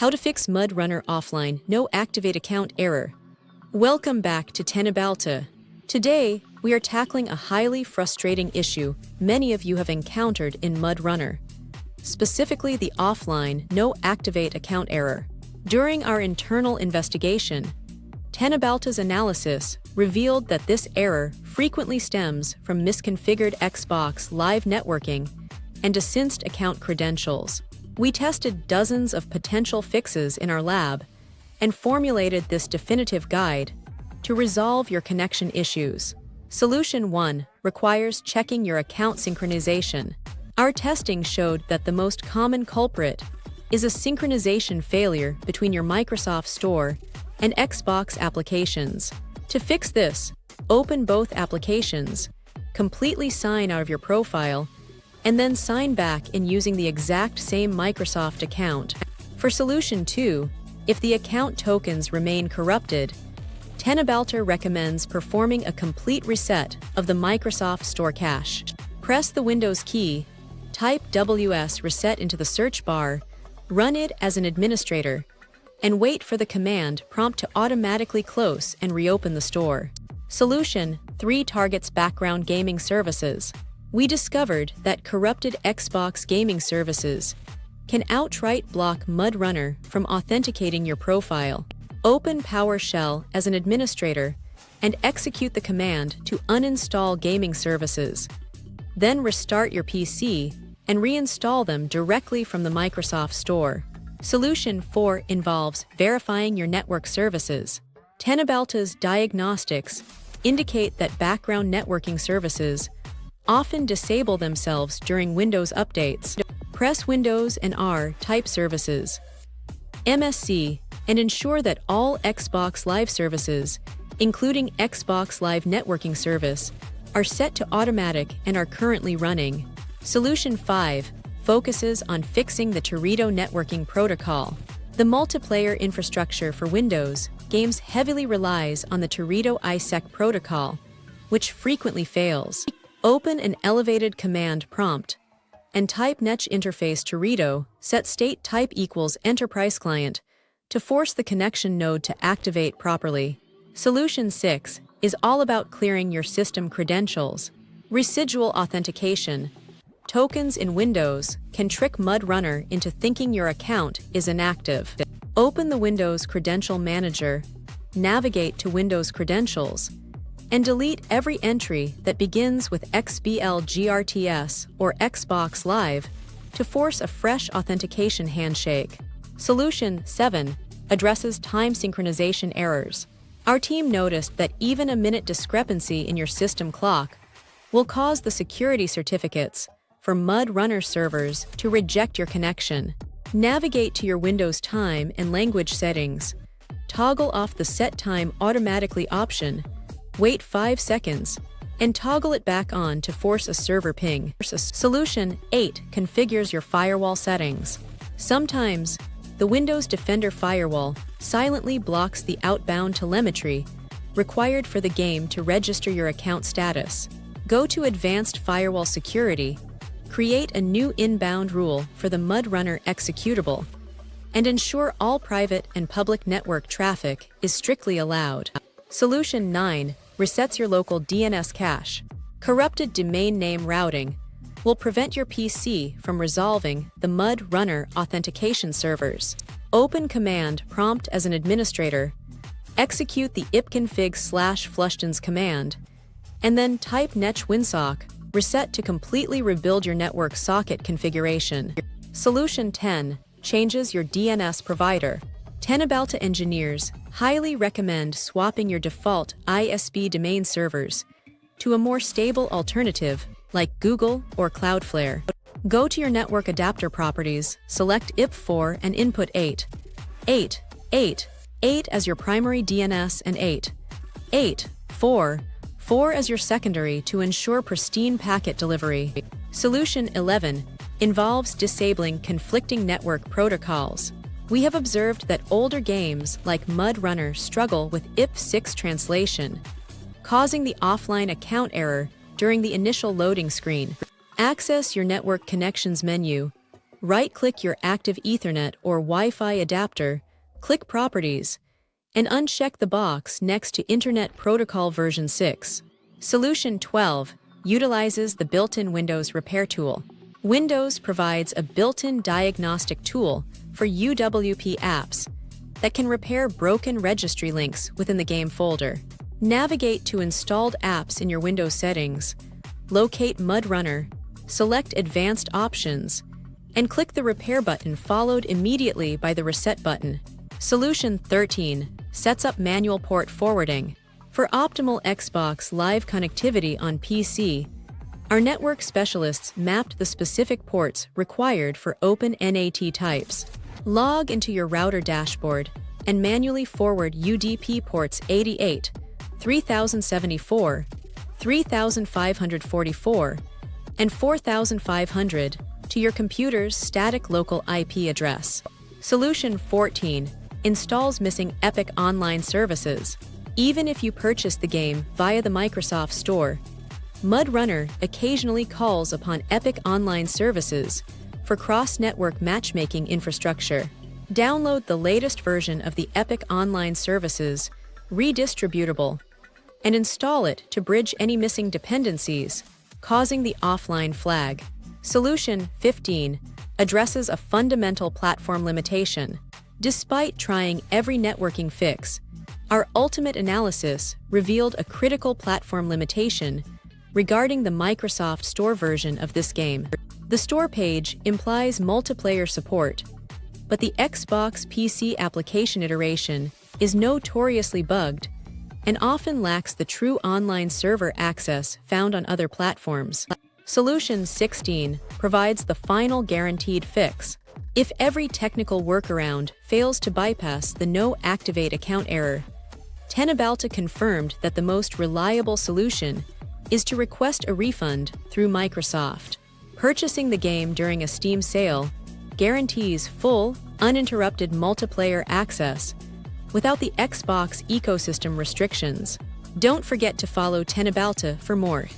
How to fix MudRunner offline, no activate account error. Welcome back to Tenedo. Today, we are tackling a highly frustrating issue many of you have encountered in MudRunner, specifically the offline, no activate account error. During our internal investigation, Tenedo's analysis revealed that this error frequently stems from misconfigured Xbox Live networking and desynced account credentials. We tested dozens of potential fixes in our lab and formulated this definitive guide to resolve your connection issues. Solution 1 requires checking your account synchronization. Our testing showed that the most common culprit is a synchronization failure between your Microsoft Store and Xbox applications. To fix this, open both applications, completely sign out of your profile, and then sign back in using the exact same Microsoft account. For Solution 2, if the account tokens remain corrupted, Tenedo recommends performing a complete reset of the Microsoft Store cache. Press the Windows key, type WSReset into the search bar, run it as an administrator, and wait for the command prompt to automatically close and reopen the store. Solution 3 targets background gaming services. We discovered that corrupted Xbox gaming services can outright block MudRunner from authenticating your profile. Open PowerShell as an administrator and execute the command to uninstall gaming services. Then restart your PC and reinstall them directly from the Microsoft Store. Solution 4 involves verifying your network services. Tenedo's diagnostics indicate that background networking services often disable themselves during Windows updates. Press Windows and R type services, MSC, and ensure that all Xbox Live services, including Xbox Live Networking Service, are set to automatic and are currently running. Solution 5 focuses on fixing the Teredo networking protocol. The multiplayer infrastructure for Windows games heavily relies on the Teredo IPsec protocol, which frequently fails. Open an elevated command prompt and type netwo interface Teredo set state type equals enterprise client to force the connection node to activate properly. Solution 6 is all about clearing your system credentials. Residual authentication. Tokens in Windows can trick MudRunner into thinking your account is inactive. Open the Windows Credential Manager, navigate to Windows Credentials, and delete every entry that begins with XBLGRTS or Xbox Live to force a fresh authentication handshake. Solution 7 addresses time synchronization errors. Our team noticed that even a minute discrepancy in your system clock will cause the security certificates for MudRunner servers to reject your connection. Navigate to your Windows time and language settings, toggle off the Set Time Automatically option, wait 5 seconds, and toggle it back on to force a server ping. Solution 8 configures your firewall settings. Sometimes, the Windows Defender firewall silently blocks the outbound telemetry required for the game to register your account status. Go to Advanced Firewall Security, create a new inbound rule for the MudRunner executable, and ensure all private and public network traffic is strictly allowed. Solution 9 resets your local DNS cache. Corrupted domain name routing will prevent your PC from resolving the MudRunner authentication servers. Open command prompt as an administrator, execute the ipconfig/flushtons command, and then type netwo reset to completely rebuild your network socket configuration. Solution 10 changes your DNS provider. Tenedo engineers highly recommend swapping your default ISP domain servers to a more stable alternative like Google or Cloudflare. Go to your network adapter properties, select IP4 and input 8 as your primary DNS and 4 as your secondary to ensure pristine packet delivery. Solution 11 involves disabling conflicting network protocols. We have observed that older games like MudRunner struggle with IP6 translation, causing the offline account error during the initial loading screen. Access your network connections menu, right-click your active Ethernet or Wi-Fi adapter, click Properties, and uncheck the box next to Internet Protocol version 6. Solution 12 utilizes the built-in Windows Repair tool. Windows provides a built-in diagnostic tool for UWP apps that can repair broken registry links within the game folder. Navigate to Installed Apps in your Windows settings, locate MudRunner, select Advanced Options, and click the Repair button followed immediately by the Reset button. Solution 13 sets up manual port forwarding. For optimal Xbox Live connectivity on PC, our network specialists mapped the specific ports required for open NAT types. Log into your router dashboard and manually forward UDP ports 88, 3074, 3544, and 4500 to your computer's static local IP address. Solution 14 installs missing Epic Online services. Even if you purchase the game via the Microsoft Store, MudRunner occasionally calls upon Epic Online services for cross-network matchmaking infrastructure. Download the latest version of the Epic Online Services redistributable and install it to bridge any missing dependencies, causing the offline flag. Solution 15 addresses a fundamental platform limitation. Despite trying every networking fix, our ultimate analysis revealed a critical platform limitation regarding the Microsoft Store version of this game. The store page implies multiplayer support, but the Xbox PC application iteration is notoriously bugged and often lacks the true online server access found on other platforms. Solution 16 provides the final guaranteed fix. If every technical workaround fails to bypass the no activate account error, Tenebalta confirmed that the most reliable solution is to request a refund through Microsoft. Purchasing the game during a Steam sale guarantees full, uninterrupted multiplayer access without the Xbox ecosystem restrictions. Don't forget to follow Tenebalta for more.